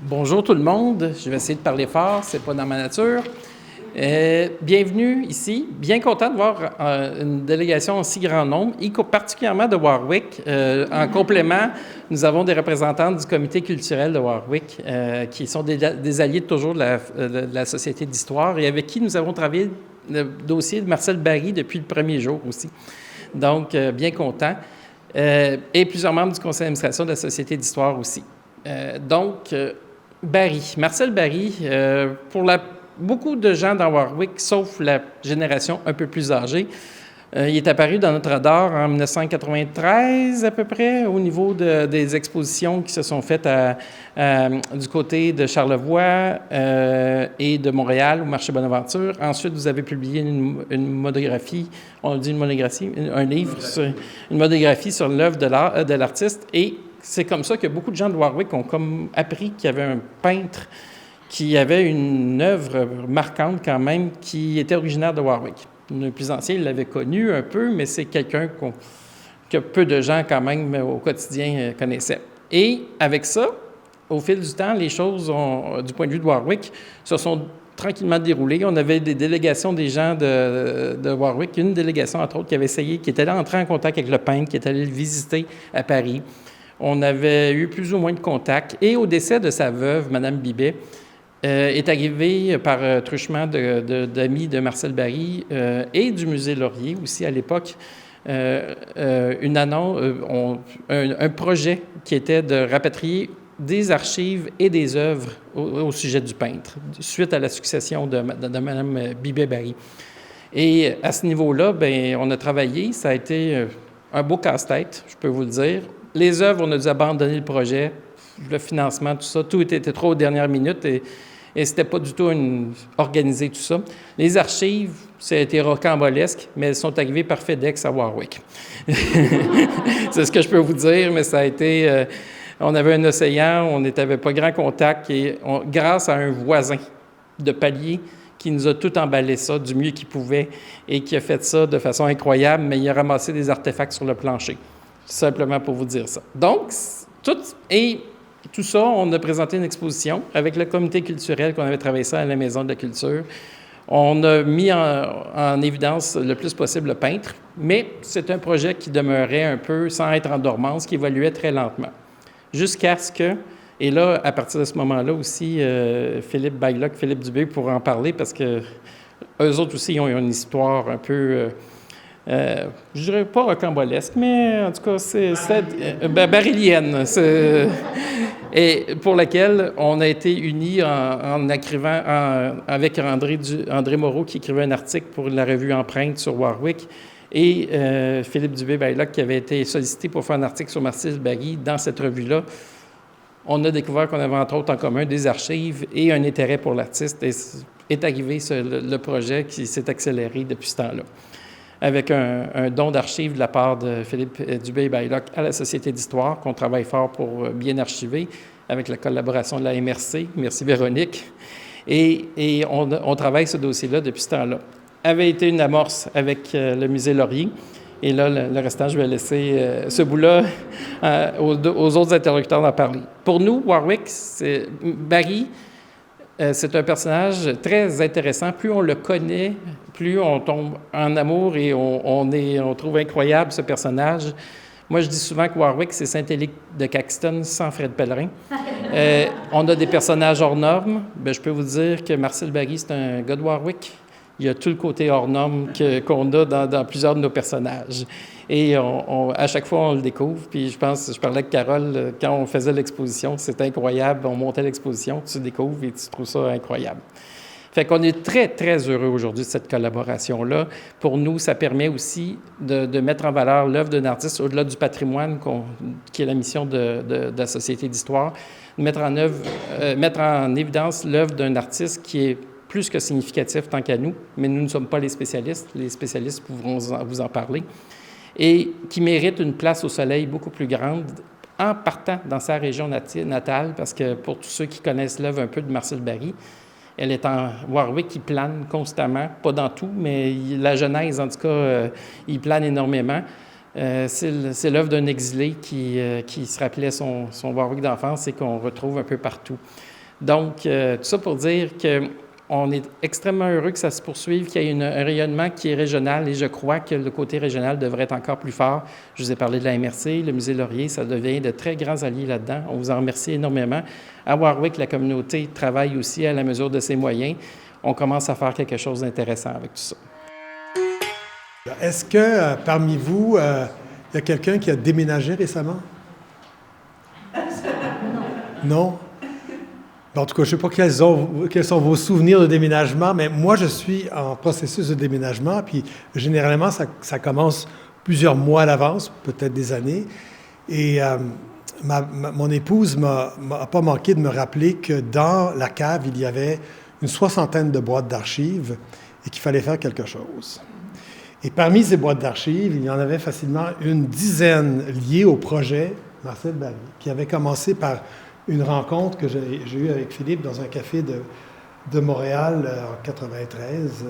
Bonjour tout le monde, je vais essayer de parler fort, c'est pas dans ma nature. Bienvenue ici, bien content de voir une délégation en si grand nombre, particulièrement de Warwick. En complément, nous avons des représentants du comité culturel de Warwick qui sont des alliés toujours de la Société d'histoire et avec qui nous avons travaillé le dossier de Marcel Barry depuis le premier jour aussi. Donc, bien content. Et plusieurs membres du conseil d'administration de la Société d'histoire aussi. Barry, Marcel Barry, pour beaucoup de gens dans Warwick, sauf la génération un peu plus âgée, il est apparu dans notre radar en 1993 à peu près, au niveau des expositions qui se sont faites du côté de Charlevoix et de Montréal au Marché Bonaventure. Ensuite, vous avez publié une monographie, on dit une monographie, un livre, une monographie sur l'œuvre de l'artiste et c'est comme ça que beaucoup de gens de Warwick ont comme appris qu'il y avait un peintre qui avait une œuvre marquante quand même, qui était originaire de Warwick. Les plus anciens l'avaient connu un peu, mais c'est quelqu'un que peu de gens quand même au quotidien connaissaient. Et avec ça, au fil du temps, les choses, du point de vue de Warwick, se sont tranquillement déroulées. On avait des délégations des gens de Warwick, une délégation entre autres qui avait essayé, qui était là entrée en contact avec le peintre, qui était allé le visiter à Paris. On avait eu plus ou moins de contacts. Et au décès de sa veuve, Mme Bibet, est arrivé par truchement d'amis de Marcel Barry et du Musée Laurier aussi à l'époque, une annonce, un projet qui était de rapatrier des archives et des œuvres au sujet du peintre, suite à la succession de Mme Bibet-Barry. Et à ce niveau-là, bien, on a travaillé. Ça a été un beau casse-tête, je peux vous le dire. Les œuvres, on a dû abandonner le projet, le financement, tout ça. Tout était trop aux dernières minutes et c'était pas du tout organisé, tout ça. Les archives, ça a été rocambolesque, mais elles sont arrivées par FedEx à Warwick. C'est ce que je peux vous dire, mais ça a été... on avait un océan, on n'avait pas grand contact et grâce à un voisin de palier qui nous a tout emballé ça du mieux qu'il pouvait et qui a fait ça de façon incroyable, mais il a ramassé des artefacts sur le plancher. Simplement pour vous dire ça. Donc, tout ça, on a présenté une exposition avec le comité culturel qu'on avait travaillé ça à la Maison de la Culture. On a mis en évidence le plus possible le peintre, mais c'est un projet qui demeurait un peu sans être en dormance, qui évoluait très lentement. Jusqu'à ce que, et là, à partir de ce moment-là aussi, Philippe Baylock, Philippe Dubé pourra en parler parce que eux autres aussi ont une histoire un peu... je dirais pas rocambolesque, mais en tout cas, c'est barillienne. Et pour laquelle on a été unis en écrivant avec André Moreau, qui écrivait un article pour la revue Empreinte sur Warwick, et Philippe Dubé-Baylock, qui avait été sollicité pour faire un article sur Marcel Barry dans cette revue-là. On a découvert qu'on avait entre autres en commun des archives et un intérêt pour l'artiste. Et est arrivé le projet qui s'est accéléré depuis ce temps-là, avec un don d'archives de la part de Philippe Dubé-Baylock à la Société d'histoire, qu'on travaille fort pour bien archiver, avec la collaboration de la MRC. Merci Véronique. Et on travaille ce dossier-là depuis ce temps-là. Avait été une amorce avec le Musée Laurier. Et là, le restant, je vais laisser ce bout-là aux autres interlocuteurs d'en parler. Pour nous, Warwick, Barry, c'est un personnage très intéressant. Plus on le connaît, plus on tombe en amour et on trouve incroyable ce personnage. Moi, je dis souvent que Warwick, c'est Saint-Élique de Caxton sans Fred Pellerin. On a des personnages hors normes. Bien, je peux vous dire que Marcel Barry, c'est un gars de Warwick. Il y a tout le côté hors norme qu'on a dans plusieurs de nos personnages. Et à chaque fois, on le découvre. Puis je parlais avec Carole, quand on faisait l'exposition, c'est incroyable. On montait l'exposition, tu découvres et tu trouves ça incroyable. Fait qu'on est très, très heureux aujourd'hui de cette collaboration-là. Pour nous, ça permet aussi de mettre en valeur l'œuvre d'un artiste au-delà du patrimoine qui est la mission de la Société d'histoire, de mettre en évidence l'œuvre d'un artiste qui est plus que significatif tant qu'à nous, mais nous ne sommes pas les spécialistes. Les spécialistes pourront vous en parler. Et qui mérite une place au soleil beaucoup plus grande en partant dans sa région natale, parce que pour tous ceux qui connaissent l'œuvre un peu de Marcel Barry, elle est en Warwick qui plane constamment, pas dans tout, mais la Genèse, en tout cas, il plane énormément. C'est l'œuvre d'un exilé qui se rappelait son Warwick d'enfance et qu'on retrouve un peu partout. Donc, tout ça pour dire qu'on est extrêmement heureux que ça se poursuive, qu'il y ait un rayonnement qui est régional et je crois que le côté régional devrait être encore plus fort. Je vous ai parlé de la MRC, le Musée Laurier, ça devient de très grands alliés là-dedans. On vous en remercie énormément. À Warwick, la communauté travaille aussi à la mesure de ses moyens. On commence à faire quelque chose d'intéressant avec tout ça. Est-ce que parmi vous, il y a quelqu'un qui a déménagé récemment? Non? En tout cas, je ne sais pas quels sont vos souvenirs de déménagement, mais moi, je suis en processus de déménagement, puis généralement, ça commence plusieurs mois à l'avance, peut-être des années. Et mon épouse n'a pas manqué de me rappeler que dans la cave, il y avait une 60aine de boîtes d'archives et qu'il fallait faire quelque chose. Et parmi ces boîtes d'archives, il y en avait facilement une dizaine liées au projet Marcel Barry, qui avait commencé par une rencontre que j'ai eue avec Philippe dans un café de Montréal en 1993,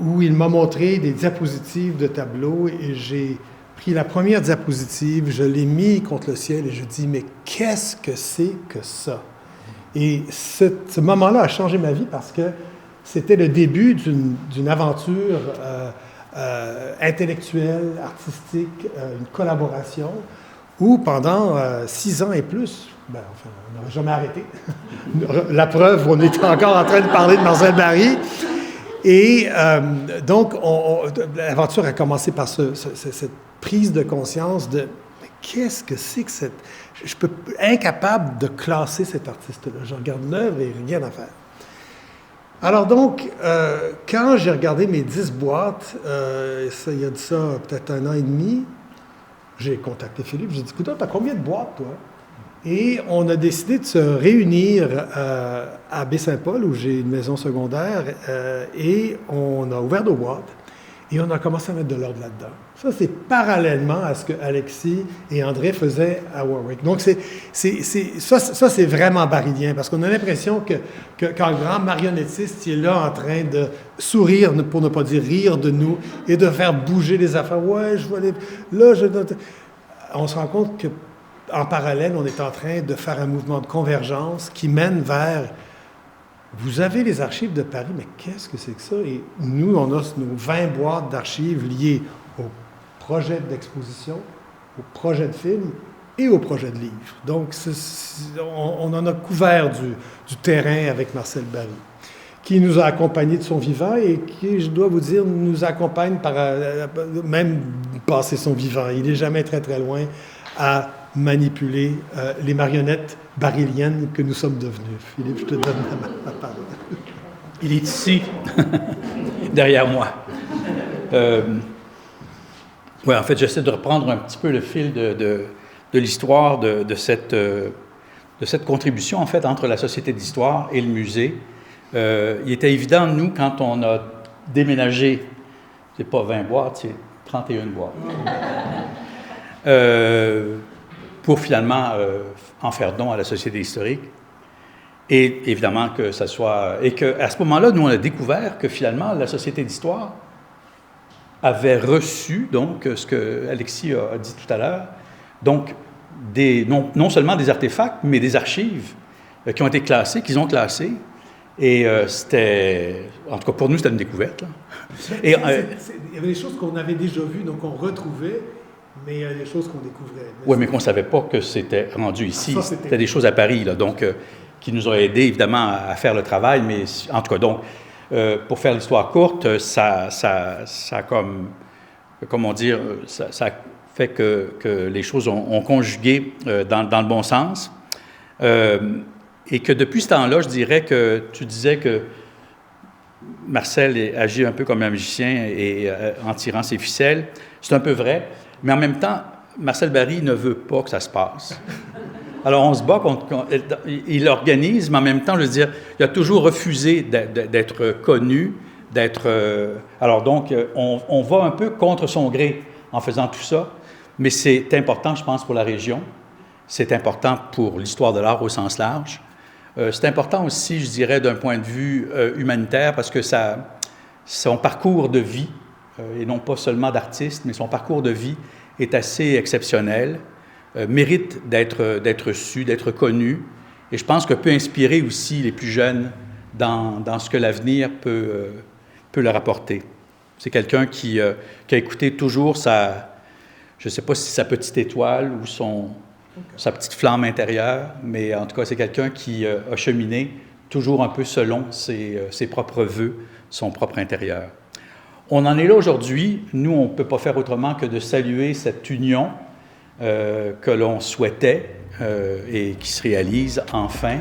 où il m'a montré des diapositives de tableaux et j'ai pris la première diapositive, je l'ai mis contre le ciel et je dis « Mais qu'est-ce que c'est que ça? » Et ce moment-là a changé ma vie parce que c'était le début d'une aventure intellectuelle, artistique, une collaboration où pendant 6 ans et plus, on n'aurait jamais arrêté. La preuve, on est encore en train de parler de Marcel Barry. Et donc, l'aventure a commencé par cette prise de conscience de mais qu'est-ce que c'est que cette... Je peux incapable de classer cet artiste-là. Je regarde l'œuvre et rien à faire. Alors donc, quand j'ai regardé mes 10 boîtes, il y a de ça peut-être 1 an et demi, j'ai contacté Philippe, j'ai dit « Écoute, t'as combien de boîtes, toi? » Et on a décidé de se réunir à Baie-Saint-Paul, où j'ai une maison secondaire, et on a ouvert nos boîtes, et on a commencé à mettre de l'ordre là-dedans. Ça, c'est parallèlement à ce que Alexis et André faisaient à Warwick. Donc, ça, c'est vraiment barrydien, parce qu'on a l'impression que quand le grand marionnettiste il est là en train de sourire, pour ne pas dire rire de nous, et de faire bouger les affaires. « Ouais, je vois les... Là, je... » On se rend compte que en parallèle, on est en train de faire un mouvement de convergence qui mène vers... Vous avez les archives de Paris, mais qu'est-ce que c'est que ça? Et nous, on a nos 20 boîtes d'archives liées au projet d'exposition, au projet de film et au projet de livre. Donc, on en a couvert du terrain avec Marcel Barry, qui nous a accompagnés de son vivant et qui, je dois vous dire, nous accompagne par même passer son vivant. Il n'est jamais très, très loin à manipuler les marionnettes barryliennes que nous sommes devenus. Philippe, je te donne la parole. Il est ici, derrière moi. Ouais, en fait, j'essaie de reprendre un petit peu le fil de l'histoire de cette contribution, en fait, entre la Société d'histoire et le musée. Il était évident, nous, quand on a déménagé, c'est pas 20 boîtes, c'est 31 boîtes. Pour finalement en faire don à la Société historique. Et évidemment que ça soit... Et qu'à ce moment-là, nous, on a découvert que finalement, la Société d'histoire avait reçu, donc, ce que Alexis a dit tout à l'heure, donc, non seulement des artefacts, mais des archives qui ont été classées, qu'ils ont classées. Et c'était... En tout cas, pour nous, c'était une découverte. Là. Il y avait des choses qu'on avait déjà vues, donc on retrouvait, mais il y a des choses qu'on découvrait. Oui, mais qu'on ne savait pas que c'était rendu ici. C'était des choses à Paris, là, donc, qui nous ont aidés, évidemment, à faire le travail. Mais en tout cas, donc, pour faire l'histoire courte, ça comment dire, ça fait que les choses ont conjugué dans le bon sens. Et que depuis ce temps-là, je dirais que tu disais que Marcel agit un peu comme un magicien et en tirant ses ficelles. C'est un peu vrai. Mais en même temps, Marcel Barry ne veut pas que ça se passe. Alors, on se bat il organise, mais en même temps, je veux dire, il a toujours refusé d'être connu, alors donc, on va un peu contre son gré en faisant tout ça, mais c'est important, je pense, pour la région. C'est important pour l'histoire de l'art au sens large. C'est important aussi, je dirais, d'un point de vue humanitaire, parce que son parcours de vie, et non pas seulement d'artiste, mais son parcours de vie est assez exceptionnel, mérite d'être su, d'être connu, et je pense que peut inspirer aussi les plus jeunes dans ce que l'avenir peut leur apporter. C'est quelqu'un qui a écouté toujours je ne sais pas si sa petite étoile ou sa petite flamme intérieure, mais en tout cas, c'est quelqu'un qui a cheminé toujours un peu selon ses propres vœux, son propre intérieur. On en est là aujourd'hui. Nous, on ne peut pas faire autrement que de saluer cette union que l'on souhaitait et qui se réalise enfin.